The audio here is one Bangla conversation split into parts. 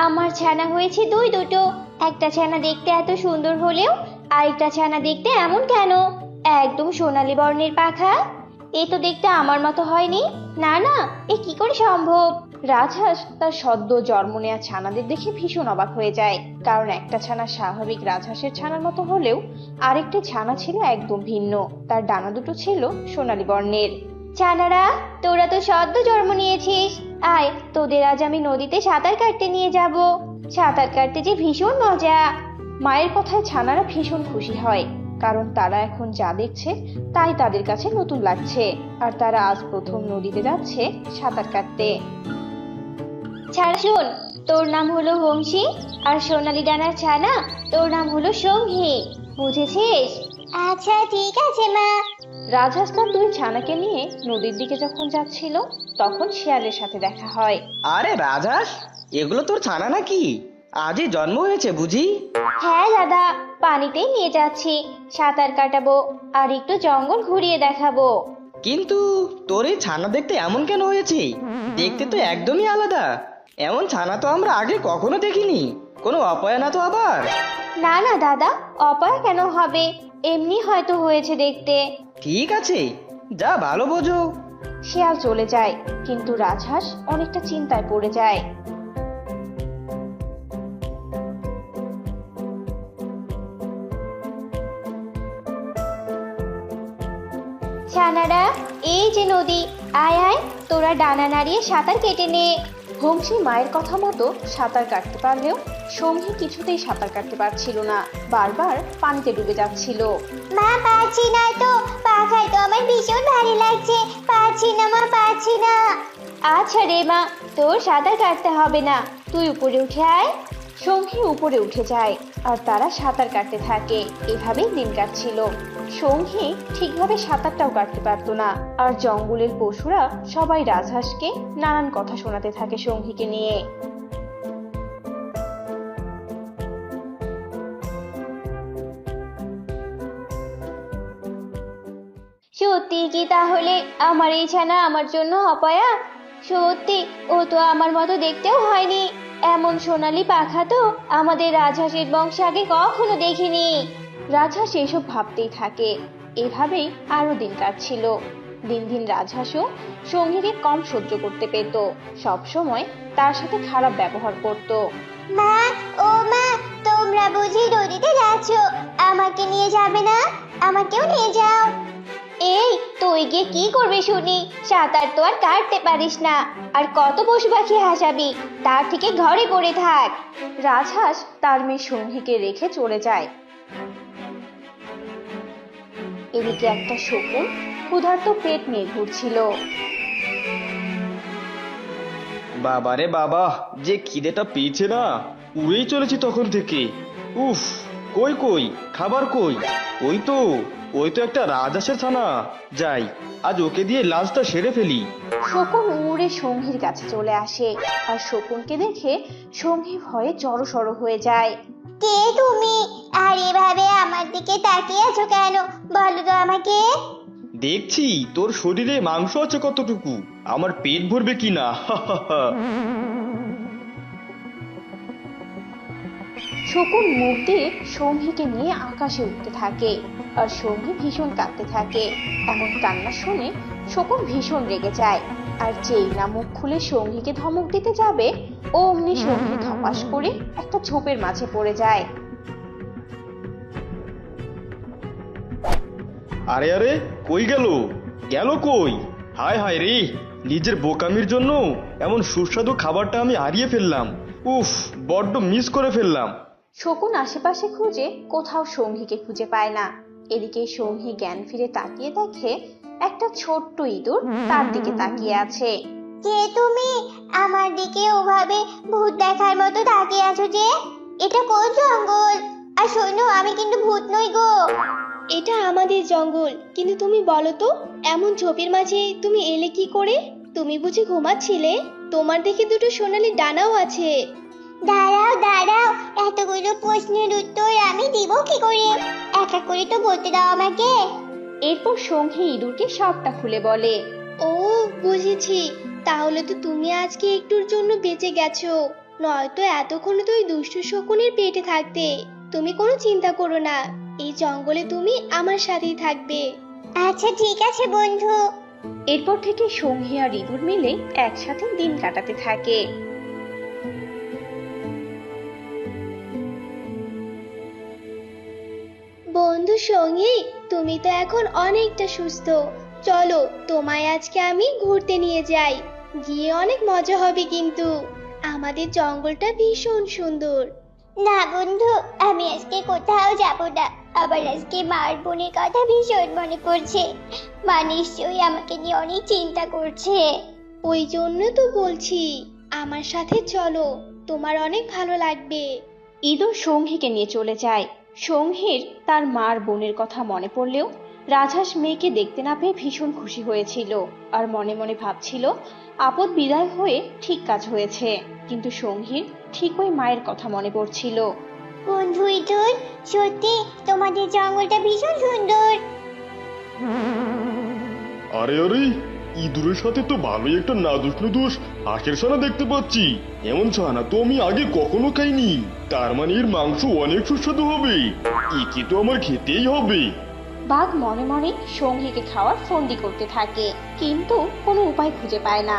আমার ছানা হয়েছে দুটো। একটা ছানা দেখতে এত সুন্দর হলেও আরেকটা ছানা দেখতে এমন কেন? একদম সোনালী বর্ণের পাখা। এ তো দেখতে আমার মতো হয়নি। না না, এ কি করে সম্ভব? রাজহাঁস তার সদ্য জন্ম নেওয়া ছানাদের দেখে ভীষণ অবাক হয়ে যায়, কারণ একটা ছানা স্বাভাবিক রাজহাঁসের ছানার মতো হলেও আরেকটি ছানা ছিল একদম ভিন্ন। তার ডানা দুটো ছিল সোনালী বর্ণের। ছানারা, তোরা তো সদ্য জন্ম নিয়েছিস। আয়, তোদের আজ আমি নদীতে সাঁতার কাটতে নিয়ে যাব। সাঁতার কাটতে যে ভীষণ মজা। মায়ের কথায় ছানারা ভীষণ খুশি হয়, কারণ তারা এখন যা দেখছে তাই তাদের কাছে নতুন লাগছে, আর তারা আজ প্রথম নদীতে যাচ্ছে সাঁতার কাটতে। ছাড়া শোন, তোর নাম হলো বংশী, আর সোনালী ডানার ছানা তোর নাম হলো সঙ্গী, বুঝেছিস? আচ্ছা ঠিক আছে মা। রাজহাঁস তার দুই ছানাকে নিয়ে নদীর দিকে যখন যাচ্ছিল, তখন শিয়ালের সাথে দেখা হয়। আরে রাজহাঁস, এগুলো তোর ছানা নাকি? আজই জন্ম হয়েছে বুঝি? হ্যাঁ দাদা, পানিতেই নিয়ে যাচ্ছি, সাঁতার কাটাবো আর একটু জঙ্গল ঘুরিয়ে দেখাবো। কিন্তু তোর এই ছানা দেখতে এমন কেন হয়েছে? দেখতে তো একদমই আলাদা। এমন ছানা তো আমরা আগে কখনো দেখিনি। কোনো অপয়া না তো আবার? না না দাদা, অপয়া কেন হবে? এমনি হয়তো হয়েছে দেখতে। ঠিক আছে, যা ভালো বোঝো। শিয়াল চলে যায়, কিন্তু রাজহাঁস অনেকটা চিন্তায় পড়ে যায়। ছানারা, এই যে নদী, আয় আয়, তোরা ডানা নাড়িয়ে সাঁতার কেটে নে। বংশী মায়ের কথা মতো সাঁতার কাটতে পারলেও সঙ্গী কিছুতেই সাঁতার কাটতে পারছিল না, বারবার পানিতে ডুবে যাচ্ছিল। মা, পারছি না তো, পাখায় তো আমার ভীষণ ভারী লাগছে, পারছি না মা, পারছি না। আচ্ছা রে মা, তোর সাঁতার কাটতে হবে না, তুই উপরে উঠে আয়। সঙ্গী উপরে উঠে যায়, আর তারা সাঁতার কাটতে থাকে। এভাবেই দিন কাটছিল। সঙ্গী ঠিকভাবে সাঁতারটাও কাটতে পারতো না, আর জঙ্গলের পশুরা সবাই রাজহাঁসকে নানান কথা শোনাতে থাকে সঙ্গীকে নিয়ে। সত্যি কি তাহলে আমার এই ছানা আমার জন্য অপয়া? সত্যি, ও তো আমার মতো দেখতেও হয়নি। এমন সোনালী পাখা তো আমাদের রাজহাঁসের বংশে আগে কখনো দেখিনি। রাজহাঁস এসব ভাবতেই থাকে। এভাবেই আরো দিন কাটছিল। দিন দিন রাজহাঁসও সঙ্গীকে কম সহ্য করতে পেত, সব সময় তার সাথে খারাপ ব্যবহার করত। মা, ও মা, তোমরা বুঝি নদীতে যাচ্ছ, আমাকে নিয়ে যাবে না? আমাকেও নিয়ে যাও। এই, তুই গিয়ে কি করবি শুনি? সাঁতার তো আর কাটতে পারিস না, আর কত পশু পাখি হাসাবি, তার থেকে ঘরে পড়ে থাক। রাজহাঁস তার মেয়ে সঙ্গীকে রেখে চলে যায়। এদিকে একটা শকুন ক্ষুধার্ত পেট নিয়ে ঘুরছিল। বাবারে বাবা, যে খিদেটা পেয়েছে না, উড়েই চলেছি তখন থেকে। উফ, কই কই খাবার কই? ওই তো একটা রাজহাঁসের ছানা। যাই, আজ ওকে দিয়ে লাঞ্চটা সেরে ফেলি। শকুন উড়ে সঙ্গীর কাছে চলে আসে, আর শকুনকে দেখে সঙ্গী ভয়ে জড়সড় হয়ে যায়। কে তুমি? আর এভাবে আমার দিকে তাকিয়ে আছো কেন? বলো তো আমাকে। দেখছি তোর শরীরে মাংস আছে কতটুকু, আমার পেট ভরবে কিনা। শকুন মুখ দিয়ে সঙ্গীকে নিয়ে আকাশে উঠতে থাকে, আর সঙ্গী ভীষণ কাঁদতে থাকে। এমন কান্না শুনে শকুন ভীষণ রেগে যায়, আর যেই না মুখ খুলে সঙ্গীকে ধমক দিতে যাবে, অমনি সঙ্গী ধপাস করে একটা ঝোপের মাঝে পড়ে যায়। আরে আরে, কই গেল গেল কই? হায় হায় রে, নিজের বোকামির জন্য এমন সুস্বাদু খাবারটা আমি হারিয়ে ফেললাম। উফ, বড্ড মিস করে ফেললাম। শকুন আশেপাশে খুঁজে কোথাও সঙ্গীকে খুঁজে পায় না। এদিকে সঙ্গী জ্ঞান ফিরে তাকিয়ে দেখে একটা ছোট্ট ইঁদুর তার দিকে তাকিয়ে আছে। কে তুমি? আমার দিকে ওভাবে ভূত দেখার মতো তাকিয়ে আছো যে? এটা কোন জঙ্গল? আর শোনো, আমি কিন্তু ভূত নই গো। এটা আমাদের জঙ্গল, কিন্তু তুমি বলো তো, এমন ঝোপের মাঝে তুমি এলে কি করে? তুমি বুঝি ঘুমাচ্ছিলে? তোমার দেখে দুটো সোনালী ডানাও আছে। দাঁড়াও দাঁড়াও, এতগুলো প্রশ্নের উত্তর আমি দিব কি করে? এক এক করে তো বলতে দাও আমাকে। এরপর সঙ্গী ইঁদুরকে সবটা খুলে বলে। ও, বুঝেছি, তাহলে তো তুমি আজকে একটুর জন্য বেঁচে গেছো। নয়তো এতক্ষণে তুই দুষ্টু শকুনের পেটে থাকতে। তুমি কোনো চিন্তা করো না, এই জঙ্গলে তুমি আমার সাথেই থাকবে। আচ্ছা ঠিক আছে বন্ধু। এরপর থেকে সঙ্গী আর ইঁদুর মিলে একসাথে দিন কাটাতে থাকে। বন্ধু সঙ্গী, তুমি তো এখন অনেকটা সুস্থ। চলো তোমায় আজকে আমি ঘুরতে নিয়ে যাই, গিয়ে অনেক মজা হবে কিন্তু। আমাদের জঙ্গলটা ভীষণ সুন্দর। না বন্ধু, আমি আজকে কোথাও যাব না। আবার আজকে মার বোনের কথা ভীষণ মনে পড়ছে। মা নিশ্চয়ই আমাকে নিয়ে অনেক চিন্তা করছে। ওই জন্য তো বলছি, আমার সাথে চলো, তোমার অনেক ভালো লাগবে। ইঁদুর সঙ্গীকে নিয়ে চলে যায়। সঙ্গীর তার মার বোনের কথা মনে পড়লেও রাজহাঁস মেয়েকে দেখতে না পেয়ে ভীষণ খুশি হয়েছিল আর মনে মনে ভাবছিল আপদ বিদায় হয়ে ঠিক কাজ হয়েছে। কিন্তু সঙ্গীর ঠিক ওই মায়ের কথা মনে পড়ছিল। বন্ধু ইঁদুর, সত্যি তোমাদের জঙ্গলটা ভীষণ সুন্দর। আরে আরে, ইঁদুরের সাথে তো ভালোই একটা নাদুস নুদুস হাঁসের ছানা দেখতে পাচ্ছি। এমন ছানা তো আমি আগে কখনো খাইনি। তার মানে এর মাংস অনেক সুস্বাদু হবে। একে তো আমার খেতেই হবে। বাঘ মনে মনে সঙ্গীকে খাওয়ার ফন্দি করতে থাকে, কিন্তু কোনো উপায় খুঁজে পায় না।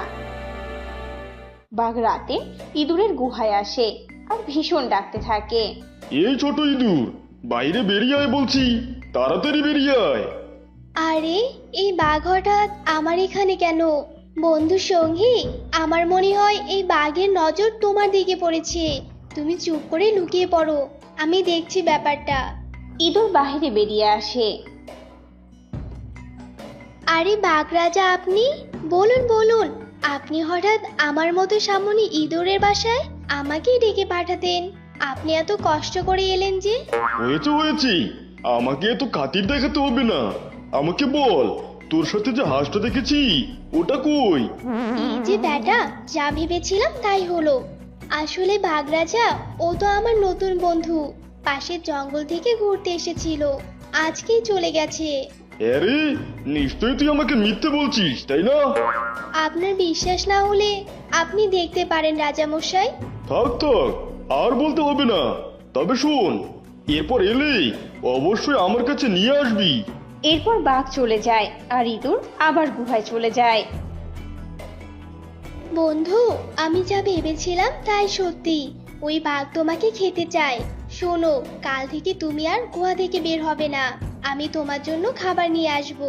বাঘ রাতে ইঁদুরের গুহায় আসে আর ভীষণ ডাকতে থাকে। এই ছোট ইঁদুর, বাইরে বেরিয়ে আয় বলছি, তাড়াতাড়ি বেরিয়ে আয়। আরে এই বাঘ হঠাৎ আমার এখানে কেন? বন্ধু সঙ্গী, আমার মনে হয় এই বাঘের নজর তোমার দিকে পড়েছে। তুমি চুপ করে লুকিয়ে পড়ো, আমি দেখছি ব্যাপারটা। ইঁদুর বাহিরে বেরিয়ে আসে। আরে বাঘ রাজা, আপনি বলুন বলুন, আপনি হঠাৎ আমার মতো সামনে ইঁদুরের বাসায় আমাকেই ডেকে পাঠাতেন। আপনি এত কষ্ট করে এলেন যে? হয়েছে হয়েছে, আমাকে এত খাতির দেখাতে হবে না। আমাকে বল, তোর সাথে যে হাঁসটা দেখেছি ওটা কই? এই যে ব্যাটা, যা ভেবেছিলাম তাই হলো। আসলে বাঘ রাজা, ও তো আমার নতুন বন্ধু, পাশের জঙ্গল থেকে ঘুরতে এসেছিল, আজকেই চলে গেছে। আরে নিশ্চয়ই তুই আমাকে মিথ্যে বলছিস, তাই না? আপনার বিশ্বাস না হলে আপনি দেখতে পারেন রাজা মশাই। থাক থাক, আর বলতে হবে না। তবে শোন, এরপর এলে অবশ্যই আমার কাছে নিয়ে আসবি। এরপর বাঘ চলে যায় আর ইঁদুর আবার গুহায় চলে যায়। বন্ধু, আমি যা ভেবেছিলাম তাই সত্যি, ওই বাঘ তোমাকে খেতে চায়। শোনো, কাল থেকে তুমি আর গুহা থেকে বের হবে না, আমি তোমার জন্য খাবার নিয়ে আসব।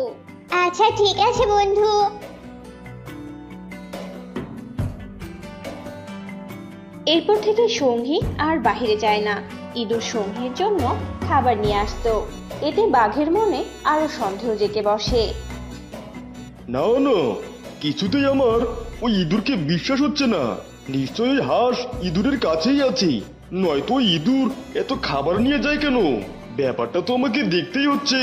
আচ্ছা ঠিক আছে বন্ধু। এরপর থেকে সঙ্গী আর বাহিরে যায় না। ইঁদুর সঙ্গীর জন্য খাবার নিয়ে আসতো। এতে বাঘের মনে আরো সন্দেহ জেগে বসে। না না, কিছুতেই আমার ওই ইঁদুরকে বিশ্বাস হচ্ছে না। নিশ্চয়ই হাঁস ইঁদুরের কাছেই আছে, নয়তো ওই ইঁদুর এত খাবার নিয়ে যায় কেন? ব্যাপারটা তো আমাকে দেখতেই হচ্ছে।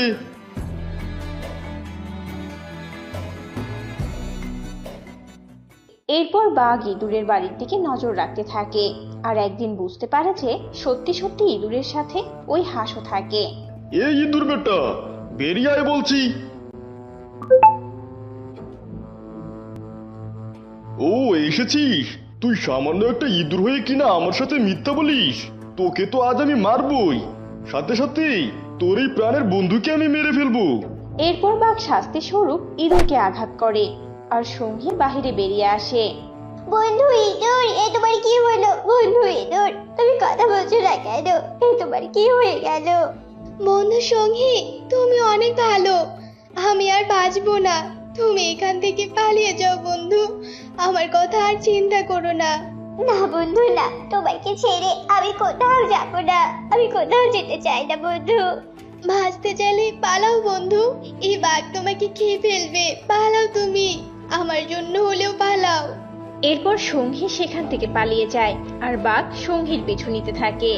এরপর বাঘ ইঁদুরের বাড়ির দিকে নজর রাখতে থাকে আর একদিন বুঝতে পারে যে সত্যি সত্যি ইঁদুরের সাথে ওই হাঁসও থাকে। এই ইঁদুর বেটা, বেরিয়ে আয় বলছি। ও এসেছিস? তুই সামান্য একটা ইঁদুর হয়ে কিনা আমার সাথে মিথ্যা বলিস? তোকে তো আজ আমি মারবই, সাথে সাথে তোর এই প্রাণের বন্ধুকে আমি মেরে ফেলবো। এরপর বাঘ শাস্তি স্বরূপ ইঁদুরকে আঘাত করে আর সঙ্গী বাহিরে বেরিয়ে আসে। বন্ধু ইঁদুর, এ তোমার কি হলো? বন্ধু ইঁদুর, তুমি কথা বলছো না কেন? এ তোমার কি হয়ে গেল? বন্ধু সঙ্গী, তুমি অনেক ভালো, আমি আর বাঁচবো না। তুমি এখান থেকে পালিয়ে যাও বন্ধু, আমার কথা আর চিন্তা করো না। না বন্ধু না, তোমাকে ছেড়ে আমি কোথাও যাব না। আমি কোথাও যেতে চাই না বন্ধু। ভাসতে চাইলে পালাও বন্ধু, এই বাঘ তোমাকে খেয়ে ফেলবে। পালাও তুমি, আমার জন্য হলেও পালাও। এরপর সঙ্গী সেখান থেকে পালিয়ে যায় আর বাঘ সঙ্গীর পিছু নিতে থাকে।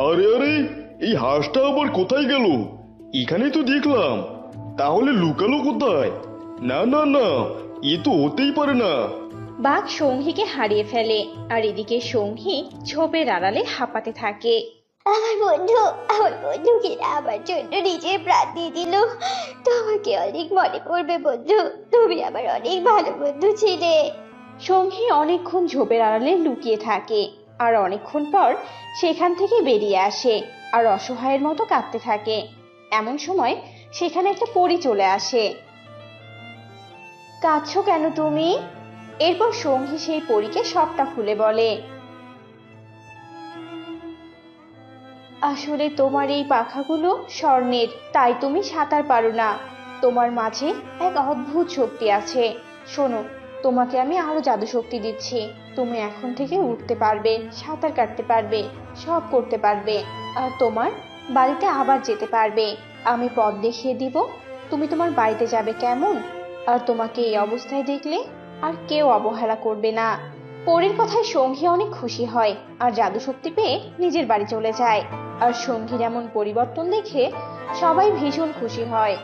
আরে আরে, এই হাঁসটা আবার কোথায় গেল? এখানেই তো দেখলাম, তাহলে লুকালো কোথায়? না না না, এ তো হতেই পারে না। বাঘ সঙ্গীকে হারিয়ে ফেলে আর এদিকে সঙ্গী ঝোপের আড়ালে হাঁপাতে থাকে। আমার বন্ধু কিনা আমার জন্য নিজের প্রাণ দিয়ে দিল। তোমাকে অনেক মনে পড়বে বন্ধু, তুমি আমার অনেক ভালো বন্ধু ছিলে। সঙ্গী অনেকক্ষণ ঝোপের আড়ালে লুকিয়ে থাকে আর অনেকক্ষণ পর সেখান থেকে বেরিয়ে আসে আর অসহায়ের মতো কাঁদতে থাকে। এমন সময় সেখানে একটা পরী চলে আসে। কাঁদছো কেন তুমি? এরপর সঙ্গী সেই পরীকে সবটা খুলে বলে। আসলে তোমার এই পাখাগুলো স্বর্ণের, তাই তুমি সাঁতার পারো না। তোমার মাঝে এক অদ্ভুত শক্তি আছে। শোনো, তোমাকে আমি আরো জাদু শক্তি দিচ্ছি। তুমি এখন থেকে উঠতে পারবে, সাঁতার কাটতে পারবে, সব করতে পারবে। আর তোমার বাড়িতে আবার যেতে পারবে। আমি পথ দেখিয়ে দিব, তুমি তোমার বাড়িতে যাবে, কেমন? আর তোমাকে এই অবস্থায় দেখলে আর কেউ অবহেলা করবে না। পরীর কথায় সঙ্গী অনেক খুশি হয় আর জাদু শক্তি পেয়ে নিজের বাড়ি চলে যায়। আর সঙ্গীর এমন পরিবর্তন দেখে সবাই ভীষণ খুশি হয়।